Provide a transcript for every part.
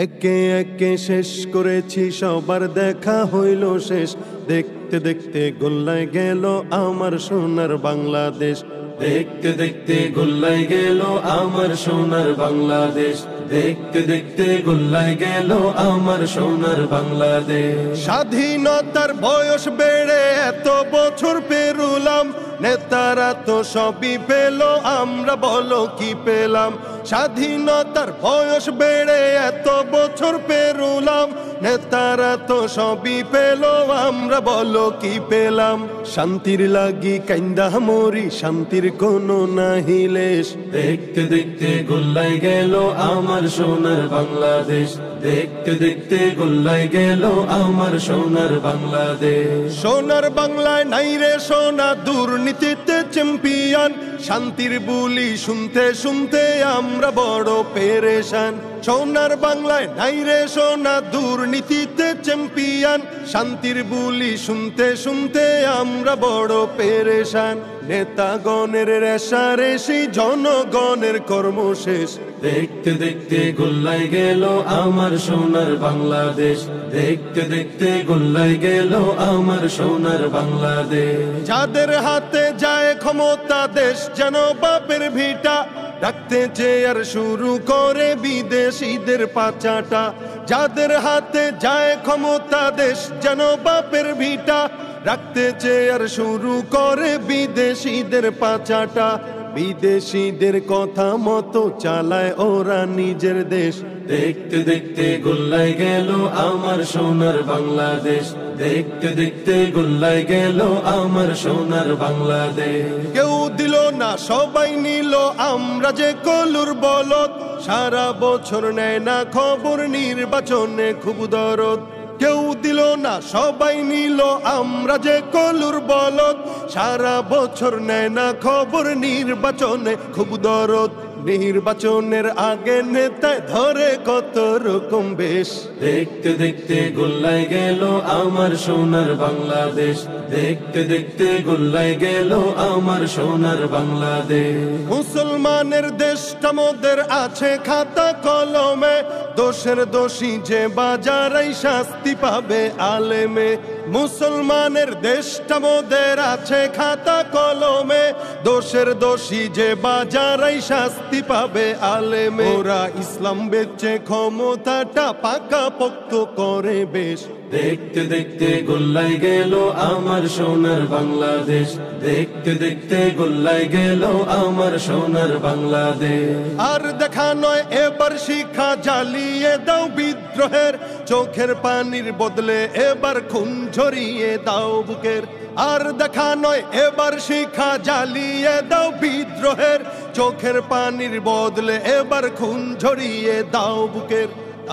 একে একে শেষ করেছি, সবার দেখা হইল শেষ। দেখতে দেখতে গোল্লায় গেল আমার সোনার বাংলাদেশ। দেখতে দেখতে গোল্লায় গেল আমার সোনার বাংলাদেশ। দেখতে দেখতে গোল্লায় গেল আমার সোনার বাংলাদেশ। স্বাধীনতার বয়স বেড়ে এত বছর পেরুলাম, নেতারা তো সবই পেল, আমরা বলো কি পেলাম? স্বাধীনতার বয়স বেড়ে এত বছর পেরুলাম, নেতারা তো সবই পেল, আমরা বলো কি পেলাম? শান্তির লাগি কাইন্দা মরি, শান্তির কোনো নাহি লেশ। দেখতে দেখতে গোল্লায় গেল আমার সোনার বাংলাদেশ। দেখতে দেখতে গোল্লায় গেল আমার সোনার বাংলাদেশ। সোনার বাংলায় নাই রে সোনা, দুর্নীতিতে চ্যাম্পিয়ন। শান্তির বুলি শুনতে শুনতে আমরা বড় পেরেশান। সোনার বাংলায় নাই রে সোনা, দুর্নীতিতে চ্যাম্পিয়ন। শান্তির বুলি শুনতে শুনতে আমরা বড় পেরেশান। নেতাগণের রেশারেশি, জনগণের কর্মশেষ। দেখতে দেখতে গোল্লায় গেল আমার সোনার বাংলাদেশ। দেখতে দেখতে গোল্লায় গেল আমার সোনার বাংলাদেশ। যাদের হাতে যায় ক্ষমতা, দেশ যেন বাপের ভিটা। ডাকতে চেয়ার শুরু করে বিদেশিদের পাচাটা। যাদের হাতে যায় ক্ষমতা, দেশ যেন বাপের ভিটা। রাখতে চেয়ার শুরু করে বিদেশিদের পাচাটা। বিদেশিদের কথা মতো চালায় ওরা নিজের দেশ। দেখতে দেখতে গোল্লায় গেল আমার সোনার বাংলাদেশ। দেখতে দেখতে গোল্লায় গেল আমার সোনার বাংলাদেশ। কেউ দিল না, সবাই নিল, আমরা যে কলুর বলদ। সারা বছর নেয় না খবর, নির্বাচনে খুব দরদ। কেউ দিল না, সবাই নিল, আমরা যে কলুর বলদ। সারা বছর নেয় না খবর, নির্বাচনে খুব দরদ। নির্বাচনের আগে নেতায় ধরে কত রকম বেশ। দেখতে দেখতে গোল্লায় গেল আমার সোনার বাংলাদেশ। দেখতে দেখতে গোল্লায় গেল আমার সোনার বাংলাদেশ। মুসলমানের দেশটা মোদের আছে খাতা কলমে। দোষের দোষী যে বাজারাই শাস্তি পাবে আলেমে। মুসলমানের দেশটা মোদের আছে খাতা কলমে। দোষের দোষী যে বাজারাই শাস্তি পাবে আলেমে। ওরা ইসলাম বেচে ক্ষমতাটা পাকা পোক্ত করে বেশ। দেখতে দেখতে গোল্লায় গেল আমার সোনার বাংলাদেশ। দেখতে দেখতে গোল্লায় গেল আমার সোনার বাংলাদেশ। আর দেখা নয় এবার শিক্ষা, জ্বালিয়ে দাও বিদ্রোহের। চোখের পানির বদলে এবার খুন ঝরিয়ে দাও বুকের। আর দেখা নয় এবার শিক্ষা, জ্বালিয়ে দাও বিদ্রোহের। চোখের পানির বদলে এবার খুন ঝরিয়ে দাও বুকের।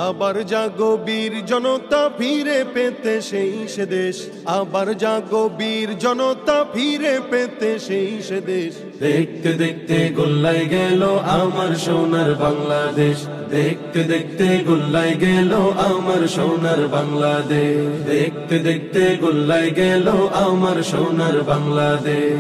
আবার জাগো বীর জনতা, ফিরে পেতে সেই সে দেশ। আবার জাগো বীর জনতা, ফিরে পেতে সেই সে দেশ। দেখতে দেখতে গোল্লায় গেল আমার সোনার বাংলাদেশ। দেখতে দেখতে গোল্লায় গেল আমার সোনার বাংলাদেশ। দেখতে দেখতে গোল্লায় গেল আমার সোনার বাংলাদেশ।